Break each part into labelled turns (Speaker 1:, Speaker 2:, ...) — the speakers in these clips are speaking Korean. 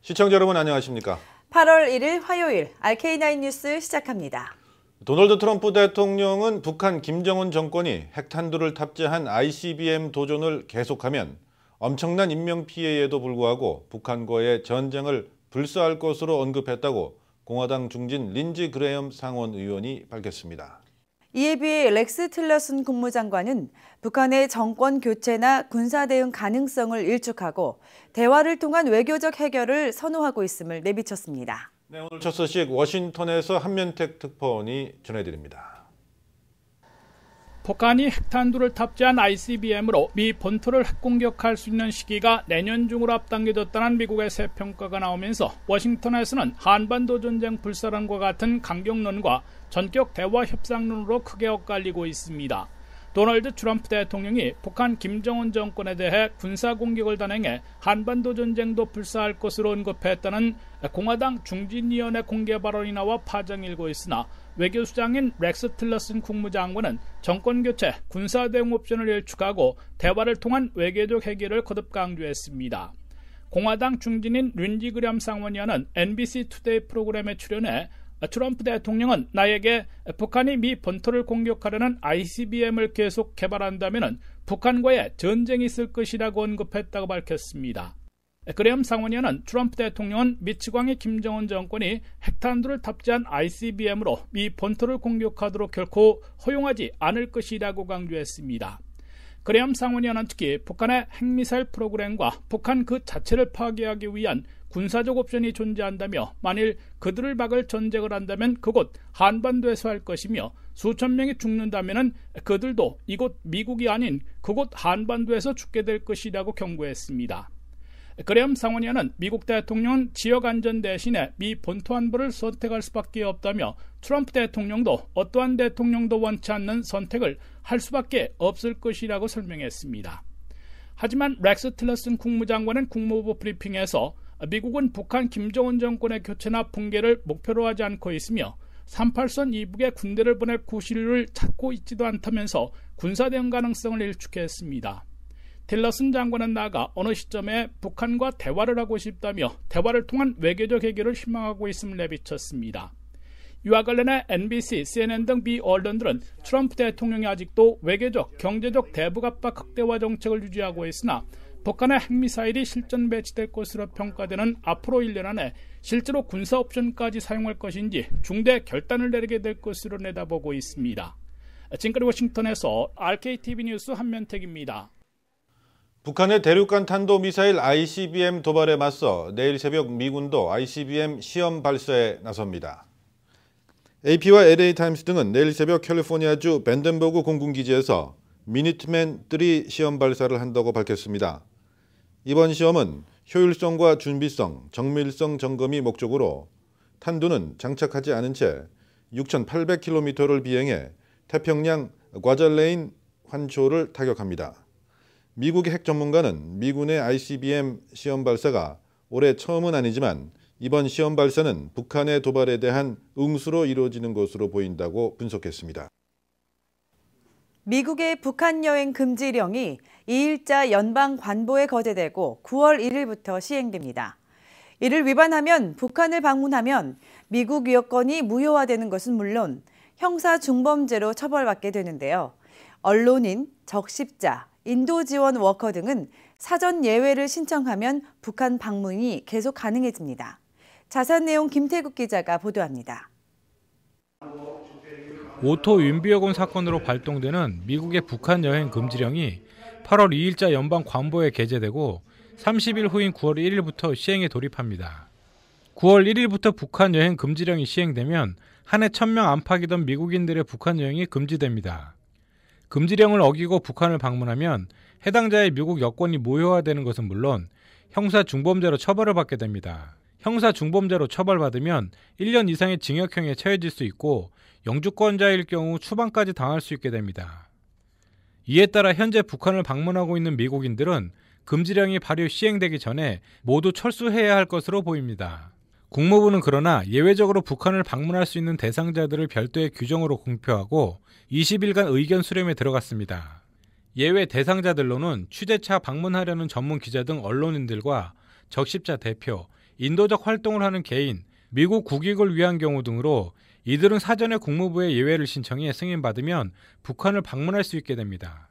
Speaker 1: 시청자 여러분 안녕하십니까?
Speaker 2: 8월 1일 화요일 RK9 뉴스 시작합니다.
Speaker 1: 도널드 트럼프 대통령은 북한 김정은 정권이 핵탄두를 탑재한 ICBM 도전을 계속하면 엄청난 인명피해에도 불구하고 북한과의 전쟁을 불사할 것으로 언급했다고 공화당 중진 린지 그레엄 상원 의원이 밝혔습니다.
Speaker 2: 이에 비해 렉스 틸러슨 국무장관은 북한의 정권 교체나 군사 대응 가능성을 일축하고 대화를 통한 외교적 해결을 선호하고 있음을 내비쳤습니다.
Speaker 1: 네, 오늘 첫 소식 워싱턴에서 한면택 특파원이 전해드립니다.
Speaker 3: 북한이 핵탄두를 탑재한 ICBM으로 미 본토를 핵공격할 수 있는 시기가 내년 중으로 앞당겨졌다는 미국의 새 평가가 나오면서 워싱턴에서는 한반도 전쟁 불사론과 같은 강경론과 전격 대화 협상론으로 크게 엇갈리고 있습니다. 도널드 트럼프 대통령이 북한 김정은 정권에 대해 군사공격을 단행해 한반도 전쟁도 불사할 것으로 언급했다는 공화당 중진위원회 공개 발언이 나와 파장이 일고 있으나 외교수장인 렉스 틸러슨 국무장관은 정권교체, 군사대응 옵션을 일축하고 대화를 통한 외교적 해결을 거듭 강조했습니다. 공화당 중진인 린지 그레엄 상원의원은 NBC 투데이 프로그램에 출연해 트럼프 대통령은 나에게 북한이 미 본토를 공격하려는 ICBM을 계속 개발한다면 북한과의 전쟁이 있을 것이라고 언급했다고 밝혔습니다. 그레엄 상원의원은 트럼프 대통령은 미치광이 김정은 정권이 핵탄두를 탑재한 ICBM으로 미 본토를 공격하도록 결코 허용하지 않을 것이라고 강조했습니다. 그레엄 상원의원은 특히 북한의 핵미사일 프로그램과 북한 그 자체를 파괴하기 위한 군사적 옵션이 존재한다며 만일 그들을 막을 전쟁을 한다면 그곳 한반도에서 할 것이며 수천 명이 죽는다면 그들도 이곳 미국이 아닌 그곳 한반도에서 죽게 될 것이라고 경고했습니다. 그레엄 상원의원은 미국 대통령은 지역 안전 대신에 미 본토 안보를 선택할 수밖에 없다며 트럼프 대통령도 어떠한 대통령도 원치 않는 선택을 할 수밖에 없을 것이라고 설명했습니다. 하지만 렉스 틸러슨 국무장관은 국무부 브리핑에서 미국은 북한 김정은 정권의 교체나 붕괴를 목표로 하지 않고 있으며 38선 이북에 군대를 보낼 구실을 찾고 있지도 않다면서 군사대응 가능성을 일축했습니다. 틸러슨 장관은 나아가 어느 시점에 북한과 대화를 하고 싶다며 대화를 통한 외교적 해결을 희망하고 있음을 내비쳤습니다. 이와 관련해 NBC, CNN 등 미 언론들은 트럼프 대통령이 아직도 외교적, 경제적 대북 압박 극대화 정책을 유지하고 있으나 북한의 핵미사일이 실전 배치될 것으로 평가되는 앞으로 1년 안에 실제로 군사 옵션까지 사용할 것인지 중대 결단을 내리게 될 것으로 내다보고 있습니다. 지금까지 워싱턴에서 RKTV 뉴스 한면택입니다.
Speaker 1: 북한의 대륙간 탄도미사일 ICBM 도발에 맞서 내일 새벽 미군도 ICBM 시험 발사에 나섭니다. AP와 LA타임스 등은 내일 새벽 캘리포니아주 밴덴버그 공군기지에서 미니트맨3 시험 발사를 한다고 밝혔습니다. 이번 시험은 효율성과 준비성, 정밀성 점검이 목적으로 탄두는 장착하지 않은 채 6,800km를 비행해 태평양 과잘레인 환초를 타격합니다. 미국의 핵 전문가는 미군의 ICBM 시험 발사가 올해 처음은 아니지만 이번 시험 발사는 북한의 도발에 대한 응수로 이루어지는 것으로 보인다고 분석했습니다.
Speaker 2: 미국의 북한 여행 금지령이 2일자 연방 관보에 거제되고 9월 1일부터 시행됩니다. 이를 위반하면 북한을 방문하면 미국 유효권이 무효화되는 것은 물론 형사 중범죄로 처벌받게 되는데요. 언론인, 적십자, 인도 지원 워커 등은 사전 예외를 신청하면 북한 방문이 계속 가능해집니다. 자세한 내용 김태국 기자가 보도합니다.
Speaker 4: 오토 윤비어건 사건으로 발동되는 미국의 북한 여행 금지령이 8월 2일자 연방 관보에 게재되고 30일 후인 9월 1일부터 시행에 돌입합니다. 9월 1일부터 북한 여행 금지령이 시행되면 한 해 1,000명 안팎이던 미국인들의 북한 여행이 금지됩니다. 금지령을 어기고 북한을 방문하면 해당자의 미국 여권이 무효화되는 것은 물론 형사 중범죄로 처벌을 받게 됩니다. 형사 중범죄로 처벌받으면 1년 이상의 징역형에 처해질 수 있고 영주권자일 경우 추방까지 당할 수 있게 됩니다. 이에 따라 현재 북한을 방문하고 있는 미국인들은 금지령이 발효 시행되기 전에 모두 철수해야 할 것으로 보입니다. 국무부는 그러나 예외적으로 북한을 방문할 수 있는 대상자들을 별도의 규정으로 공표하고 20일간 의견 수렴에 들어갔습니다. 예외 대상자들로는 취재차 방문하려는 전문 기자 등 언론인들과 적십자 대표, 인도적 활동을 하는 개인, 미국 국익을 위한 경우 등으로 이들은 사전에 국무부에 예외를 신청해 승인받으면 북한을 방문할 수 있게 됩니다.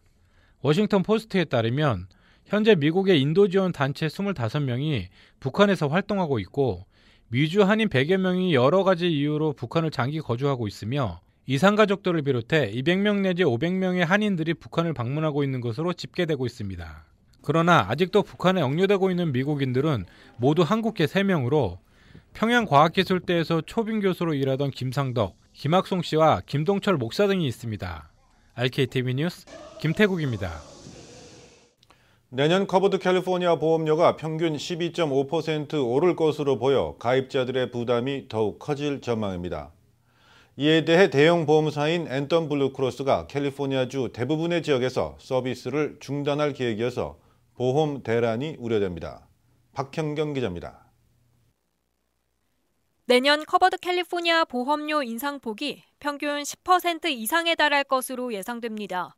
Speaker 4: 워싱턴 포스트에 따르면 현재 미국의 인도 지원 단체 25명이 북한에서 활동하고 있고 미주 한인 100여 명이 여러 가지 이유로 북한을 장기 거주하고 있으며 이산가족들을 비롯해 200명 내지 500명의 한인들이 북한을 방문하고 있는 것으로 집계되고 있습니다. 그러나 아직도 북한에 억류되고 있는 미국인들은 모두 한국계 3명으로 평양과학기술대에서 초빙 교수로 일하던 김상덕, 김학송 씨와 김동철 목사 등이 있습니다. RKTV 뉴스 김태국입니다.
Speaker 1: 내년 커버드 캘리포니아 보험료가 평균 12.5% 오를 것으로 보여 가입자들의 부담이 더욱 커질 전망입니다. 이에 대해 대형 보험사인 앤턴 블루크로스가 캘리포니아주 대부분의 지역에서 서비스를 중단할 계획이어서 보험 대란이 우려됩니다. 박현경 기자입니다.
Speaker 5: 내년 커버드 캘리포니아 보험료 인상폭이 평균 10% 이상에 달할 것으로 예상됩니다.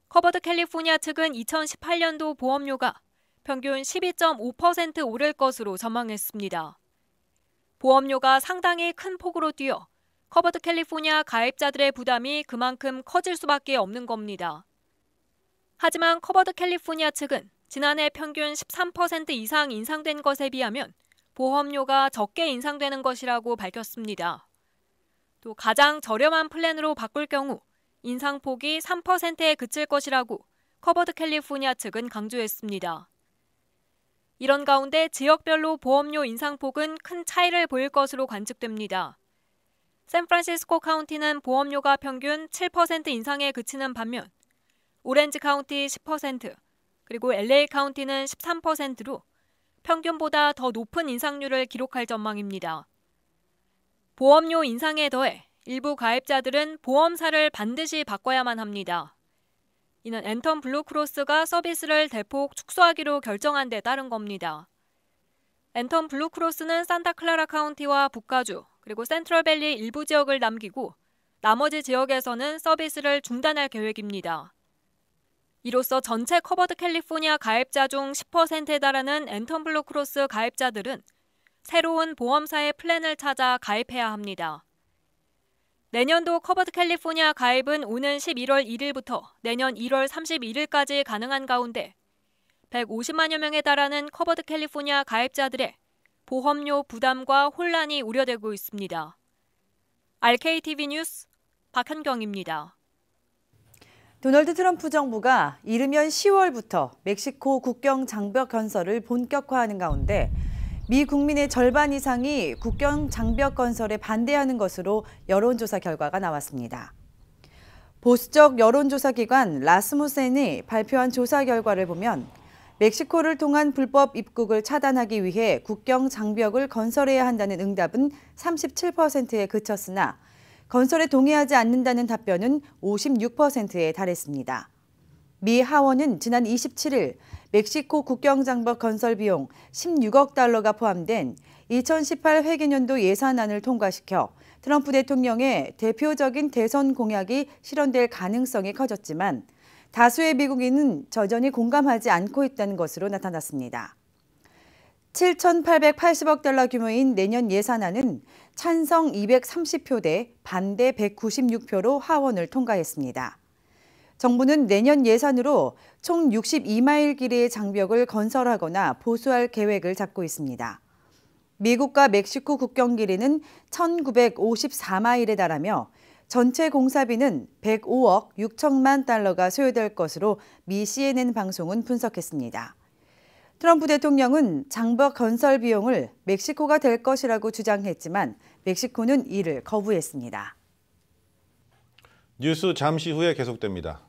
Speaker 5: 커버드 캘리포니아 측은 2018년도 보험료가 평균 12.5% 오를 것으로 전망했습니다. 보험료가 상당히 큰 폭으로 뛰어 커버드 캘리포니아 가입자들의 부담이 그만큼 커질 수밖에 없는 겁니다. 하지만 커버드 캘리포니아 측은 지난해 평균 13% 이상 인상된 것에 비하면 보험료가 적게 인상되는 것이라고 밝혔습니다. 또 가장 저렴한 플랜으로 바꿀 경우 인상폭이 3%에 그칠 것이라고 커버드 캘리포니아 측은 강조했습니다. 이런 가운데 지역별로 보험료 인상폭은 큰 차이를 보일 것으로 관측됩니다. 샌프란시스코 카운티는 보험료가 평균 7% 인상에 그치는 반면 오렌지 카운티 10%, 그리고 LA 카운티는 13%로 평균보다 더 높은 인상률을 기록할 전망입니다. 보험료 인상에 더해 일부 가입자들은 보험사를 반드시 바꿔야만 합니다. 이는 앤턴 블루크로스가 서비스를 대폭 축소하기로 결정한 데 따른 겁니다. 앤턴 블루크로스는 산타클라라 카운티와 북가주, 그리고 센트럴밸리 일부 지역을 남기고 나머지 지역에서는 서비스를 중단할 계획입니다. 이로써 전체 커버드 캘리포니아 가입자 중 10%에 달하는 앤턴 블루크로스 가입자들은 새로운 보험사의 플랜을 찾아 가입해야 합니다. 내년도 커버드 캘리포니아 가입은 오는 11월 1일부터 내년 1월 31일까지 가능한 가운데 150만여 명에 달하는 커버드 캘리포니아 가입자들의 보험료 부담과 혼란이 우려되고 있습니다. RKTV 뉴스 박현경입니다.
Speaker 2: 도널드 트럼프 정부가 이르면 10월부터 멕시코 국경 장벽 건설을 본격화하는 가운데 미 국민의 절반 이상이 국경 장벽 건설에 반대하는 것으로 여론조사 결과가 나왔습니다. 보수적 여론조사 기관 라스무센이 발표한 조사 결과를 보면 멕시코를 통한 불법 입국을 차단하기 위해 국경 장벽을 건설해야 한다는 응답은 37%에 그쳤으나 건설에 동의하지 않는다는 답변은 56%에 달했습니다. 미 하원은 지난 27일 멕시코 국경장벽 건설 비용 16억 달러가 포함된 2018 회계년도 예산안을 통과시켜 트럼프 대통령의 대표적인 대선 공약이 실현될 가능성이 커졌지만 다수의 미국인은 여전히 공감하지 않고 있다는 것으로 나타났습니다. 7,880억 달러 규모인 내년 예산안은 찬성 230표 대 반대 196표로 하원을 통과했습니다. 정부는 내년 예산으로 총 62마일 길이의 장벽을 건설하거나 보수할 계획을 잡고 있습니다. 미국과 멕시코 국경 길이는 1,954마일에 달하며 전체 공사비는 105억 6천만 달러가 소요될 것으로 미 CNN 방송은 분석했습니다. 트럼프 대통령은 장벽 건설 비용을 멕시코가 될 것이라고 주장했지만 멕시코는 이를 거부했습니다.
Speaker 1: 뉴스 잠시 후에 계속됩니다.